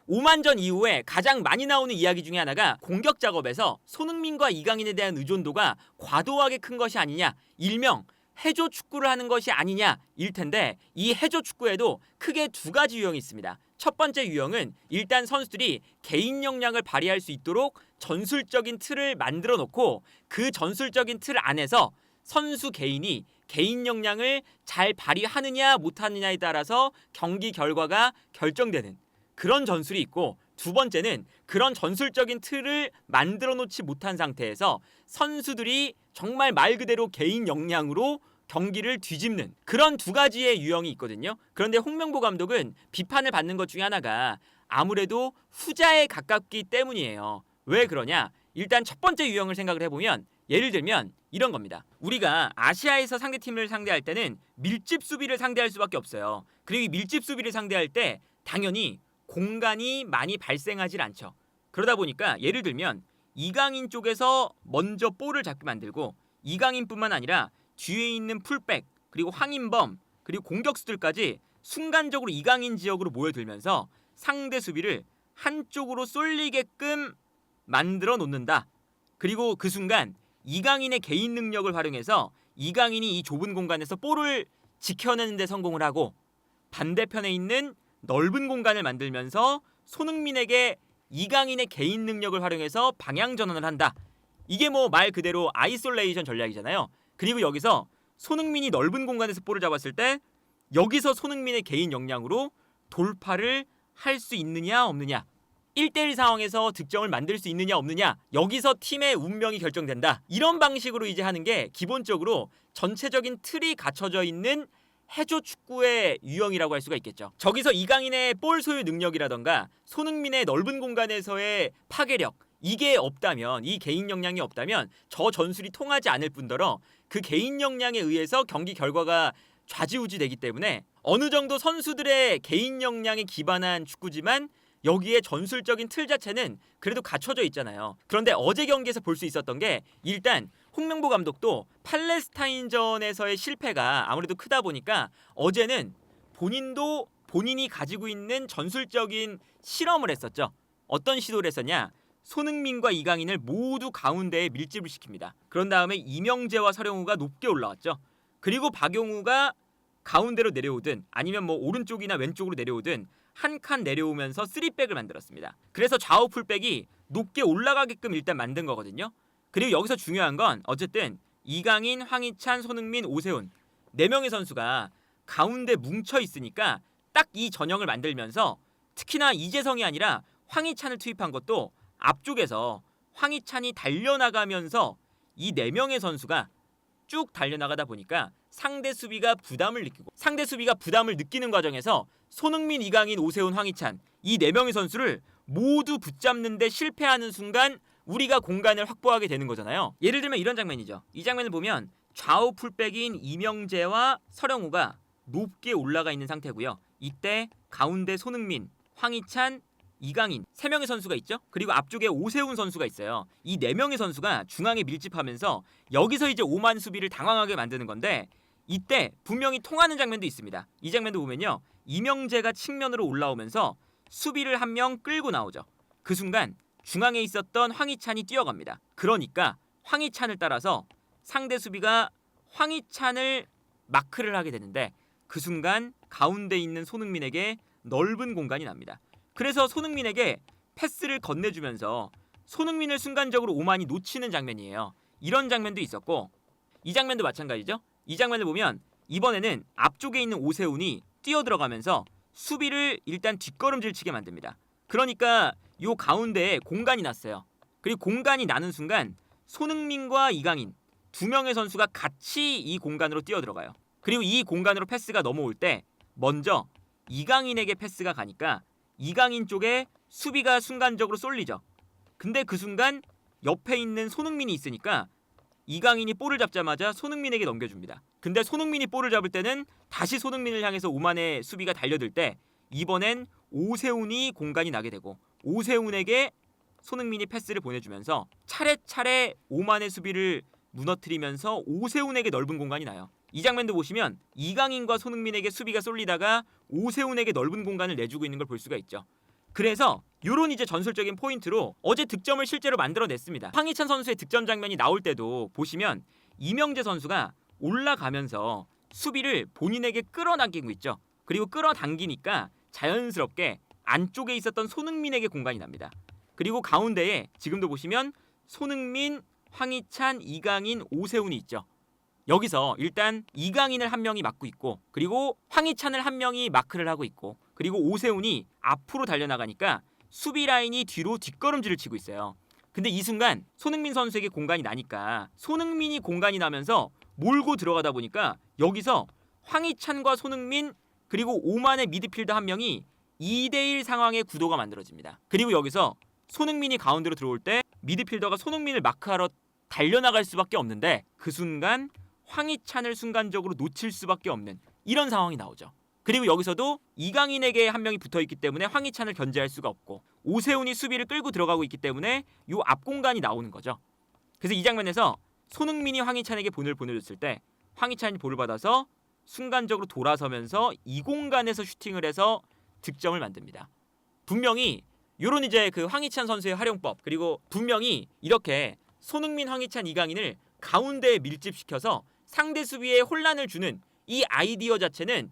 오만전 이후에 가장 많이 나오는 이야기 중에 하나가 공격 작업에서 손흥민과 이강인에 대한 의존도가 과도하게 큰 것이 아니냐, 일명 해조 축구를 하는 것이 아니냐일 텐데, 이 해조 축구에도 크게 두 가지 유형이 있습니다. 첫 번째 유형은 일단 선수들이 개인 역량을 발휘할 수 있도록 전술적인 틀을 만들어 놓고 그 전술적인 틀 안에서 선수 개인이 개인 역량을 잘 발휘하느냐 못하느냐에 따라서 경기 결과가 결정되는 그런 전술이 있고, 두 번째는 그런 전술적인 틀을 만들어 놓지 못한 상태에서 선수들이 정말 말 그대로 개인 역량으로 경기를 뒤집는 그런 두 가지의 유형이 있거든요. 그런데 홍명보 감독은 비판을 받는 것 중에 하나가 아무래도 후자에 가깝기 때문이에요. 왜 그러냐? 일단 첫 번째 유형을 생각을 해보면, 예를 들면 이런 겁니다. 우리가 아시아에서 상대팀을 상대할 때는 밀집 수비를 상대할 수밖에 없어요. 그리고 이 밀집 수비를 상대할 때 당연히 공간이 많이 발생하질 않죠. 그러다 보니까 예를 들면 이강인 쪽에서 먼저 볼을 잡게 만들고, 이강인뿐만 아니라 뒤에 있는 풀백, 그리고 황인범, 그리고 공격수들까지 순간적으로 이강인 지역으로 모여들면서 상대 수비를 한쪽으로 쏠리게끔 만들어 놓는다. 그리고 그 순간 이강인의 개인 능력을 활용해서 이강인이 이 좁은 공간에서 볼을 지켜내는 데 성공을 하고, 반대편에 있는 넓은 공간을 만들면서 손흥민에게 이강인의 개인 능력을 활용해서 방향 전환을 한다. 이게 뭐 말 그대로 아이솔레이션 전략이잖아요. 그리고 여기서 손흥민이 넓은 공간에서 볼을 잡았을 때 여기서 손흥민의 개인 역량으로 돌파를 할 수 있느냐 없느냐, 1대1 상황에서 득점을 만들 수 있느냐 없느냐, 여기서 팀의 운명이 결정된다. 이런 방식으로 이제 하는 게 기본적으로 전체적인 틀이 갖춰져 있는 해조 축구의 유형이라고 할 수가 있겠죠. 저기서 이강인의 볼 소유 능력이라던가 손흥민의 넓은 공간에서의 파괴력, 이게 없다면, 이 개인 역량이 없다면 저 전술이 통하지 않을 뿐더러 그 개인 역량에 의해서 경기 결과가 좌지우지되기 때문에 어느 정도 선수들의 개인 역량에 기반한 축구지만 여기에 전술적인 틀 자체는 그래도 갖춰져 있잖아요. 그런데 어제 경기에서 볼 수 있었던 게, 일단 홍명보 감독도 팔레스타인전에서의 실패가 아무래도 크다 보니까 어제는 본인도 본인이 가지고 있는 전술적인 실험을 했었죠. 어떤 시도를 했었냐? 손흥민과 이강인을 모두 가운데에 밀집을 시킵니다. 그런 다음에 이명재와 서령우가 높게 올라왔죠. 그리고 박용우가 가운데로 내려오든 아니면 뭐 오른쪽이나 왼쪽으로 내려오든 한 칸 내려오면서 3백을 만들었습니다. 그래서 좌우 풀백이 높게 올라가게끔 일단 만든 거거든요. 그리고 여기서 중요한 건 어쨌든 이강인, 황희찬, 손흥민, 오세훈 4명의 선수가 가운데 뭉쳐 있으니까 딱 이 전형을 만들면서, 특히나 이재성이 아니라 황희찬을 투입한 것도 앞쪽에서 황희찬이 달려나가면서 이 4명의 선수가 쭉 달려나가다 보니까 상대 수비가 부담을 느끼는 과정에서 손흥민, 이강인, 오세훈, 황희찬 이 4명의 선수를 모두 붙잡는 데 실패하는 순간 우리가 공간을 확보하게 되는 거잖아요. 예를 들면 이런 장면이죠. 이 장면을 보면 좌우 풀백인 이명재와 서령우가 높게 올라가 있는 상태고요. 이때 가운데 손흥민, 황희찬, 이강인 3명의 선수가 있죠. 그리고 앞쪽에 오세훈 선수가 있어요. 이 4명의 선수가 중앙에 밀집하면서 여기서 이제 오만 수비를 당황하게 만드는 건데, 이때 분명히 통하는 장면도 있습니다. 이 장면도 보면요, 이명재가 측면으로 올라오면서 수비를 한 명 끌고 나오죠. 그 순간 중앙에 있었던 황희찬이 뛰어갑니다. 그러니까 황희찬을 따라서 상대 수비가 황희찬을 마크를 하게 되는데, 그 순간 가운데 있는 손흥민에게 넓은 공간이 납니다. 그래서 손흥민에게 패스를 건네주면서 손흥민을 순간적으로 오만이 놓치는 장면이에요. 이런 장면도 있었고, 이 장면도 마찬가지죠. 이 장면을 보면 이번에는 앞쪽에 있는 오세훈이 뛰어들어가면서 수비를 일단 뒷걸음질 치게 만듭니다. 그러니까 요 가운데에 공간이 났어요. 그리고 공간이 나는 순간 손흥민과 이강인 2명의 선수가 같이 이 공간으로 뛰어들어가요. 그리고 이 공간으로 패스가 넘어올 때 먼저 이강인에게 패스가 가니까 이강인 쪽에 수비가 순간적으로 쏠리죠. 근데 그 순간 옆에 있는 손흥민이 있으니까 이강인이 볼을 잡자마자 손흥민에게 넘겨줍니다. 근데 손흥민이 볼을 잡을 때는 다시 손흥민을 향해서 오만의 수비가 달려들 때 이번엔 오세훈이 공간이 나게 되고, 오세훈에게 손흥민이 패스를 보내주면서 차례차례 오만의 수비를 무너뜨리면서 오세훈에게 넓은 공간이 나요. 이 장면도 보시면 이강인과 손흥민에게 수비가 쏠리다가 오세훈에게 넓은 공간을 내주고 있는 걸 볼 수가 있죠. 그래서 요런 이제 전술적인 포인트로 어제 득점을 실제로 만들어냈습니다. 황희찬 선수의 득점 장면이 나올 때도 보시면 이명재 선수가 올라가면서 수비를 본인에게 끌어당기고 있죠. 그리고 끌어당기니까 자연스럽게 안쪽에 있었던 손흥민에게 공간이 납니다. 그리고 가운데에 지금도 보시면 손흥민, 황희찬, 이강인, 오세훈이 있죠. 여기서 일단 이강인을 한 명이 막고 있고 그리고 황희찬을 한 명이 마크를 하고 있고 그리고 오세훈이 앞으로 달려나가니까 수비 라인이 뒤로 뒷걸음질을 치고 있어요. 근데 이 순간 손흥민 선수에게 공간이 나니까 손흥민이 공간이 나면서 몰고 들어가다 보니까 여기서 황희찬과 손흥민 그리고 오만의 미드필더 한 명이 2대1 상황의 구도가 만들어집니다. 그리고 여기서 손흥민이 가운데로 들어올 때 미드필더가 손흥민을 마크하러 달려나갈 수밖에 없는데 그 순간 황희찬을 순간적으로 놓칠 수밖에 없는 이런 상황이 나오죠. 그리고 여기서도 이강인에게 한 명이 붙어있기 때문에 황희찬을 견제할 수가 없고 오세훈이 수비를 끌고 들어가고 있기 때문에 이 앞 공간이 나오는 거죠. 그래서 이 장면에서 손흥민이 황희찬에게 볼을 보내줬을 때 황희찬이 볼을 받아서 순간적으로 돌아서면서 이 공간에서 슈팅을 해서 득점을 만듭니다. 분명히 요런 이제 그 황희찬 선수의 활용법 그리고 분명히 이렇게 손흥민, 황희찬, 이강인을 가운데에 밀집시켜서 상대 수비에 혼란을 주는 이 아이디어 자체는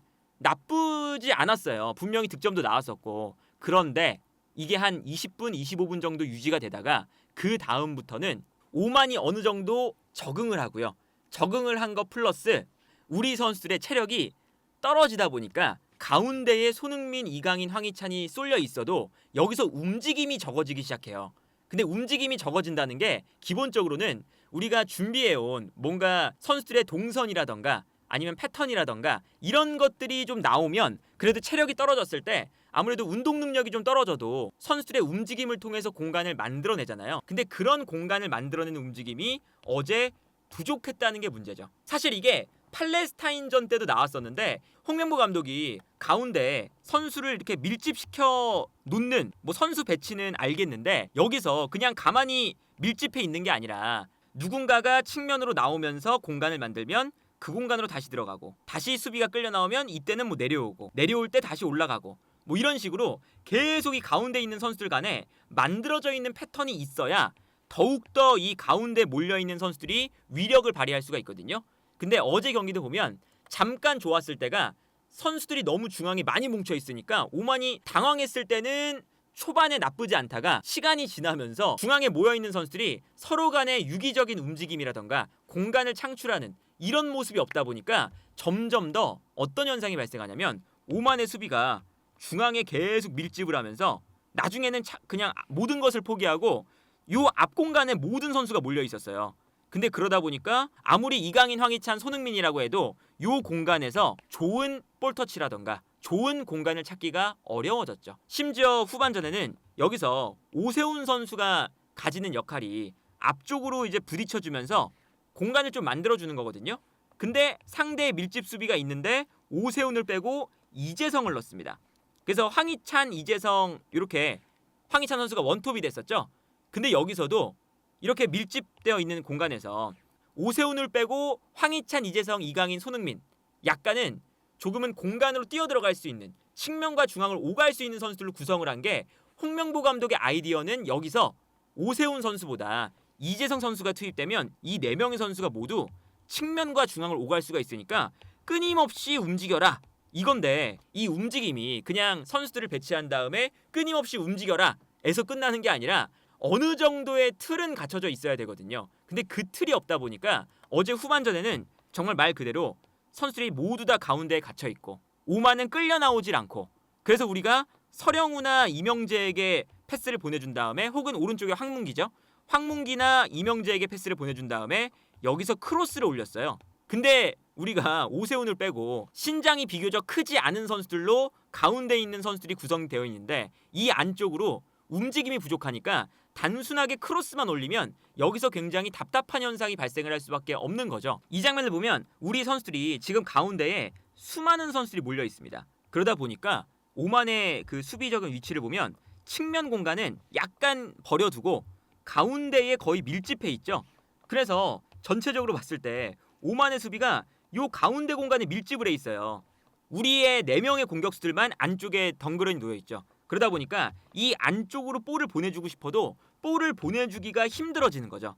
나쁘지 않았어요. 분명히 득점도 나왔었고 그런데 이게 한 20분, 25분 정도 유지가 되다가 그 다음부터는 오만이 어느 정도 적응을 하고요. 적응을 한 거 플러스 우리 선수들의 체력이 떨어지다 보니까 가운데에 손흥민, 이강인, 황희찬이 쏠려 있어도 여기서 움직임이 적어지기 시작해요. 근데 움직임이 적어진다는 게 기본적으로는 우리가 준비해온 뭔가 선수들의 동선이라던가 아니면 패턴이라던가 이런 것들이 좀 나오면 그래도 체력이 떨어졌을 때 아무래도 운동 능력이 좀 떨어져도 선수들의 움직임을 통해서 공간을 만들어내잖아요. 근데 그런 공간을 만들어내는 움직임이 어제 부족했다는 게 문제죠. 사실 이게 팔레스타인전 때도 나왔었는데 홍명보 감독이 가운데 선수를 이렇게 밀집시켜 놓는 뭐 선수 배치는 알겠는데 여기서 그냥 가만히 밀집해 있는 게 아니라 누군가가 측면으로 나오면서 공간을 만들면 그 공간으로 다시 들어가고 다시 수비가 끌려 나오면 이때는 뭐 내려오고 내려올 때 다시 올라가고 뭐 이런 식으로 계속 이 가운데 있는 선수들 간에 만들어져 있는 패턴이 있어야 더욱더 이 가운데 몰려있는 선수들이 위력을 발휘할 수가 있거든요. 근데 어제 경기도 보면 잠깐 좋았을 때가 선수들이 너무 중앙에 많이 뭉쳐 있으니까 오만이 당황했을 때는 초반에 나쁘지 않다가 시간이 지나면서 중앙에 모여있는 선수들이 서로 간의 유기적인 움직임이라던가 공간을 창출하는 이런 모습이 없다 보니까 점점 더 어떤 현상이 발생하냐면 오만의 수비가 중앙에 계속 밀집을 하면서 나중에는 그냥 모든 것을 포기하고 요 앞 공간에 모든 선수가 몰려 있었어요. 근데 그러다 보니까 아무리 이강인, 황희찬, 손흥민이라고 해도 요 공간에서 좋은 볼터치라던가 좋은 공간을 찾기가 어려워졌죠. 심지어 후반전에는 여기서 오세훈 선수가 가지는 역할이 앞쪽으로 이제 부딪혀주면서 공간을 좀 만들어주는 거거든요. 근데 상대의 밀집 수비가 있는데 오세훈을 빼고 이재성을 넣습니다. 그래서 황희찬, 이재성 이렇게 황희찬 선수가 원톱이 됐었죠. 근데 여기서도 이렇게 밀집되어 있는 공간에서 오세훈을 빼고 황희찬, 이재성, 이강인, 손흥민 약간은 조금은 공간으로 뛰어들어갈 수 있는 측면과 중앙을 오갈 수 있는 선수들로 구성을 한 게 홍명보 감독의 아이디어는 여기서 오세훈 선수보다 이재성 선수가 투입되면 이 4명의 선수가 모두 측면과 중앙을 오갈 수가 있으니까 끊임없이 움직여라 이건데 이 움직임이 그냥 선수들을 배치한 다음에 끊임없이 움직여라 에서 끝나는 게 아니라 어느 정도의 틀은 갖춰져 있어야 되거든요. 근데 그 틀이 없다 보니까 어제 후반전에는 정말 말 그대로 선수들이 모두 다 가운데에 갇혀 있고 오만은 끌려 나오질 않고 그래서 우리가 서령우나 이명재에게 패스를 보내준 다음에 혹은 오른쪽에 황문기죠. 황문기나 이명재에게 패스를 보내준 다음에 여기서 크로스를 올렸어요. 근데 우리가 오세훈을 빼고 신장이 비교적 크지 않은 선수들로 가운데 있는 선수들이 구성되어 있는데 이 안쪽으로 움직임이 부족하니까 단순하게 크로스만 올리면 여기서 굉장히 답답한 현상이 발생을 할 수밖에 없는 거죠. 이 장면을 보면 우리 선수들이 지금 가운데에 수많은 선수들이 몰려 있습니다. 그러다 보니까 오만의 그 수비적인 위치를 보면 측면 공간은 약간 버려두고 가운데에 거의 밀집해 있죠. 그래서 전체적으로 봤을 때 오만의 수비가 요 가운데 공간에 밀집을 해 있어요. 우리의 4명의 공격수들만 안쪽에 덩그러니 놓여 있죠. 그러다 보니까 이 안쪽으로 볼을 보내주고 싶어도 볼을 보내주기가 힘들어지는 거죠.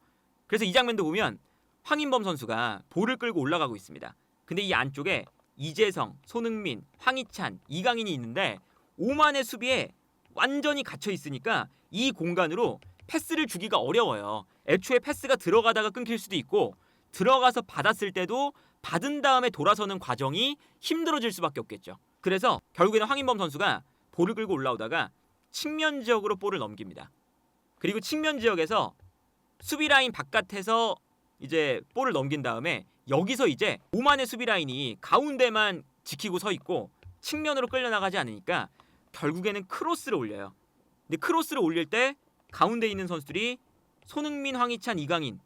그래서 이 장면도 보면 황인범 선수가 볼을 끌고 올라가고 있습니다. 근데 이 안쪽에 이재성, 손흥민, 황희찬, 이강인이 있는데 오만의 수비에 완전히 갇혀 있으니까 이 공간으로 패스를 주기가 어려워요. 애초에 패스가 들어가다가 끊길 수도 있고 들어가서 받았을 때도 받은 다음에 돌아서는 과정이 힘들어질 수밖에 없겠죠. 그래서 결국에는 황인범 선수가 볼을 끌고 올라오다가 측면 지역으로 볼을 넘깁니다. 그리고 측면 지역에서 수비 라인 바깥에서 이제 볼을 넘긴 다음에 여기서 이제 오만의 수비 라인이 가운데만 지키고 서 있고 측면으로 끌려나가지 않으니까 결국에는 크로스를 올려요. 근데 크로스를 올릴 때 가운데 있는 선수들이 손흥민, 황희찬, 이강인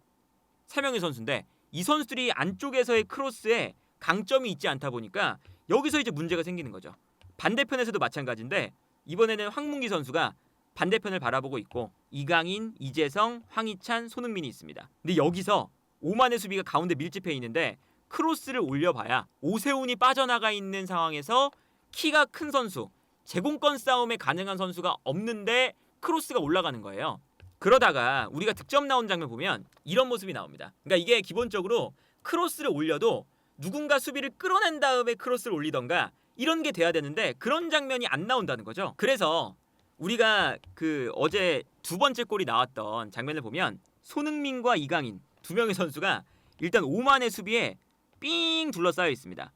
3명의 선수인데 이 선수들이 안쪽에서의 크로스에 강점이 있지 않다 보니까 여기서 이제 문제가 생기는 거죠. 반대편에서도 마찬가지인데 이번에는 황문기 선수가 반대편을 바라보고 있고 이강인, 이재성, 황희찬, 손흥민이 있습니다. 근데 여기서 오만의 수비가 가운데 밀집해 있는데 크로스를 올려봐야 오세훈이 빠져나가 있는 상황에서 키가 큰 선수, 제공권 싸움에 가능한 선수가 없는데 크로스가 올라가는 거예요. 그러다가 우리가 득점 나온 장면 보면 이런 모습이 나옵니다. 그러니까 이게 기본적으로 크로스를 올려도 누군가 수비를 끌어낸 다음에 크로스를 올리던가 이런 게 돼야 되는데 그런 장면이 안 나온다는 거죠. 그래서 우리가 그 어제 두 번째 골이 나왔던 장면을 보면 손흥민과 이강인 두 명의 선수가 일단 오만의 수비에 삥 둘러싸여 있습니다.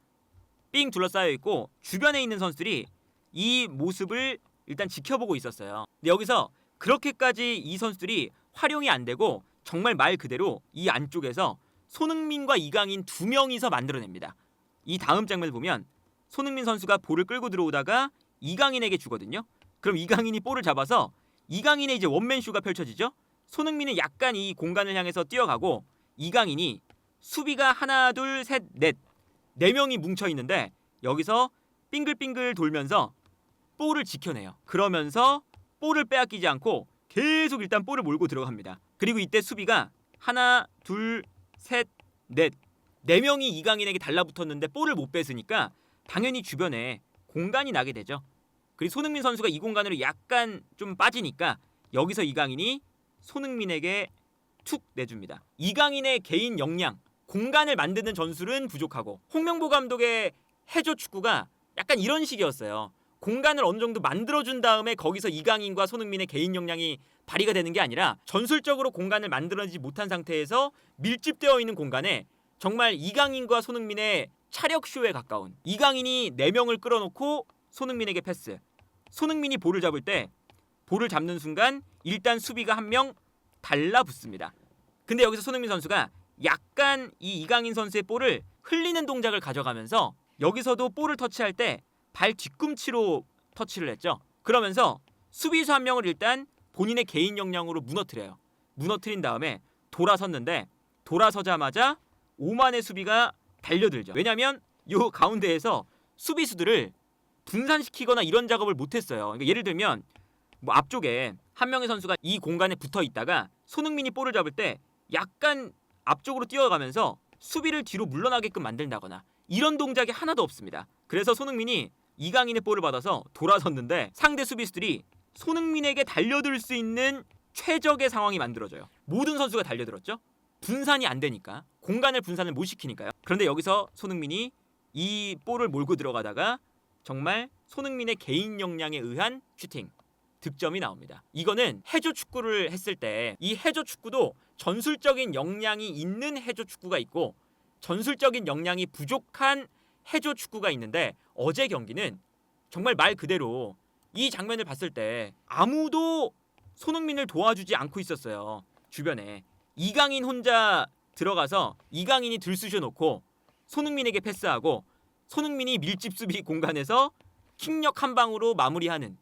삥 둘러싸여 있고 주변에 있는 선수들이 이 모습을 일단 지켜보고 있었어요. 근데 여기서 그렇게까지 이 선수들이 활용이 안 되고 정말 말 그대로 이 안쪽에서 손흥민과 이강인 두 명이서 만들어냅니다. 이 다음 장면을 보면 손흥민 선수가 볼을 끌고 들어오다가 이강인에게 주거든요. 그럼 이강인이 볼을 잡아서 이강인의 이제 원맨쇼가 펼쳐지죠. 손흥민은 약간 이 공간을 향해서 뛰어가고 이강인이 수비가 하나 둘 셋 넷 네 명이 뭉쳐 있는데 여기서 빙글빙글 돌면서 볼을 지켜내요. 그러면서 볼을 빼앗기지 않고 계속 일단 볼을 몰고 들어갑니다. 그리고 이때 수비가 하나 둘 셋 넷 네 명이 이강인에게 달라붙었는데 볼을 못 뺏으니까 당연히 주변에 공간이 나게 되죠. 그리고 손흥민 선수가 이 공간으로 약간 좀 빠지니까 여기서 이강인이 손흥민에게 툭 내줍니다. 이강인의 개인 역량, 공간을 만드는 전술은 부족하고 홍명보 감독의 해조 축구가 약간 이런 식이었어요. 공간을 어느 정도 만들어준 다음에 거기서 이강인과 손흥민의 개인 역량이 발휘가 되는 게 아니라 전술적으로 공간을 만들어내지 못한 상태에서 밀집되어 있는 공간에 정말 이강인과 손흥민의 차력쇼에 가까운 이강인이 4명을 끌어놓고 손흥민에게 패스, 손흥민이 볼을 잡을 때 볼을 잡는 순간 일단 수비가 한 명 달라붙습니다. 근데 여기서 손흥민 선수가 약간 이 이강인 선수의 볼을 흘리는 동작을 가져가면서 여기서도 볼을 터치할 때 발 뒤꿈치로 터치를 했죠. 그러면서 수비수 한 명을 일단 본인의 개인 역량으로 무너뜨려요. 무너뜨린 다음에 돌아섰는데 돌아서자마자 오만의 수비가 달려들죠. 왜냐하면 이 가운데에서 수비수들을 분산시키거나 이런 작업을 못했어요. 그러니까 예를 들면 뭐 앞쪽에 한 명의 선수가 이 공간에 붙어 있다가 손흥민이 볼을 잡을 때 약간 앞쪽으로 뛰어가면서 수비를 뒤로 물러나게끔 만든다거나 이런 동작이 하나도 없습니다. 그래서 손흥민이 이강인의 볼을 받아서 돌아섰는데 상대 수비수들이 손흥민에게 달려들 수 있는 최적의 상황이 만들어져요. 모든 선수가 달려들었죠. 분산이 안 되니까, 공간을 분산을 못 시키니까요. 그런데 여기서 손흥민이 이 볼을 몰고 들어가다가 정말 손흥민의 개인 역량에 의한 슈팅, 득점이 나옵니다. 이거는 해조 축구를 했을 때 이 해조 축구도 전술적인 역량이 있는 해조 축구가 있고 전술적인 역량이 부족한 해조 축구가 있는데 어제 경기는 정말 말 그대로 이 장면을 봤을 때 아무도 손흥민을 도와주지 않고 있었어요. 주변에 이강인 혼자 들어가서 이강인이 들쑤셔 놓고 손흥민에게 패스하고 손흥민이 밀집 수비 공간에서 킥력 한 방으로 마무리하는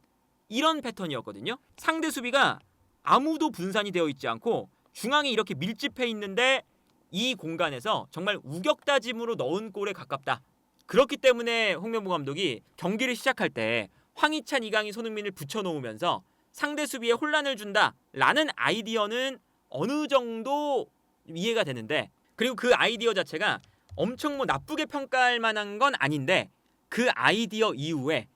이런 패턴이었거든요. 상대 수비가 아무도 분산이 되어 있지 않고 중앙에 이렇게 밀집해 있는데 이 공간에서 정말 우격다짐으로 넣은 골에 가깝다. 그렇기 때문에 홍명보 감독이 경기를 시작할 때 황희찬, 이강인, 손흥민을 붙여놓으면서 상대 수비에 혼란을 준다라는 아이디어는 어느 정도 이해가 되는데, 그리고 그 아이디어 자체가 엄청 뭐 나쁘게 평가할 만한 건 아닌데 그 아이디어 이후에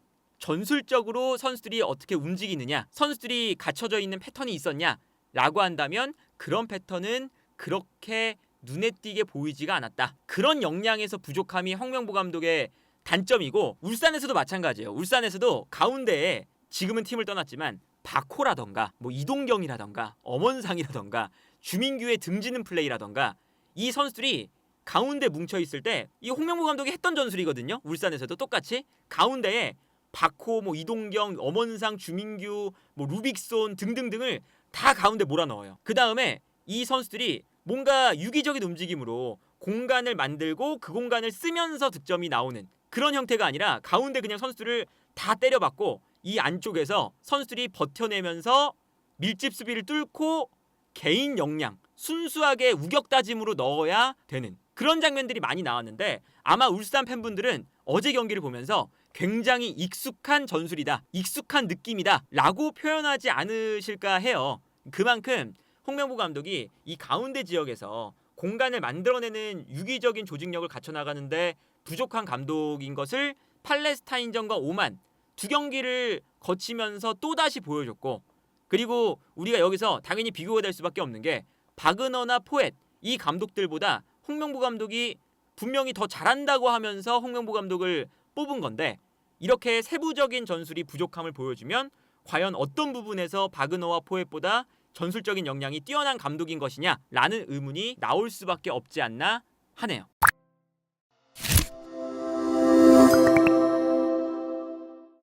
전술적으로 선수들이 어떻게 움직이느냐, 선수들이 갖춰져 있는 패턴이 있었냐라고 한다면 그런 패턴은 그렇게 눈에 띄게 보이지가 않았다. 그런 역량에서 부족함이 홍명보 감독의 단점이고, 울산에서도 마찬가지예요. 울산에서도 가운데에 지금은 팀을 떠났지만 박호라던가 뭐 이동경이라던가 엄원상이라던가 주민규의 등지는 플레이라던가 이 선수들이 가운데 뭉쳐 있을 때 이 홍명보 감독이 했던 전술이거든요. 울산에서도 똑같이 가운데에 박호, 뭐 이동경, 엄원상, 주민규, 뭐 루빅손 등등등을 다 가운데 몰아넣어요. 그 다음에 이 선수들이 뭔가 유기적인 움직임으로 공간을 만들고 그 공간을 쓰면서 득점이 나오는 그런 형태가 아니라 가운데 그냥 선수들을 다 때려박고 이 안쪽에서 선수들이 버텨내면서 밀집 수비를 뚫고 개인 역량, 순수하게 우격다짐으로 넣어야 되는 그런 장면들이 많이 나왔는데, 아마 울산 팬분들은 어제 경기를 보면서 굉장히 익숙한 전술이다, 익숙한 느낌이다 라고 표현하지 않으실까 해요. 그만큼 홍명보 감독이 이 가운데 지역에서 공간을 만들어내는 유기적인 조직력을 갖춰나가는데 부족한 감독인 것을 팔레스타인전과 오만 두 경기를 거치면서 또다시 보여줬고, 그리고 우리가 여기서 당연히 비교가 될 수밖에 없는 게 바그너나 포엣 이 감독들보다 홍명보 감독이 분명히 더 잘한다고 하면서 홍명보 감독을 뽑은 건데, 이렇게 세부적인 전술이 부족함을 보여주면 과연 어떤 부분에서 바그너와 포엣보다 전술적인 역량이 뛰어난 감독인 것이냐라는 의문이 나올 수밖에 없지 않나 하네요.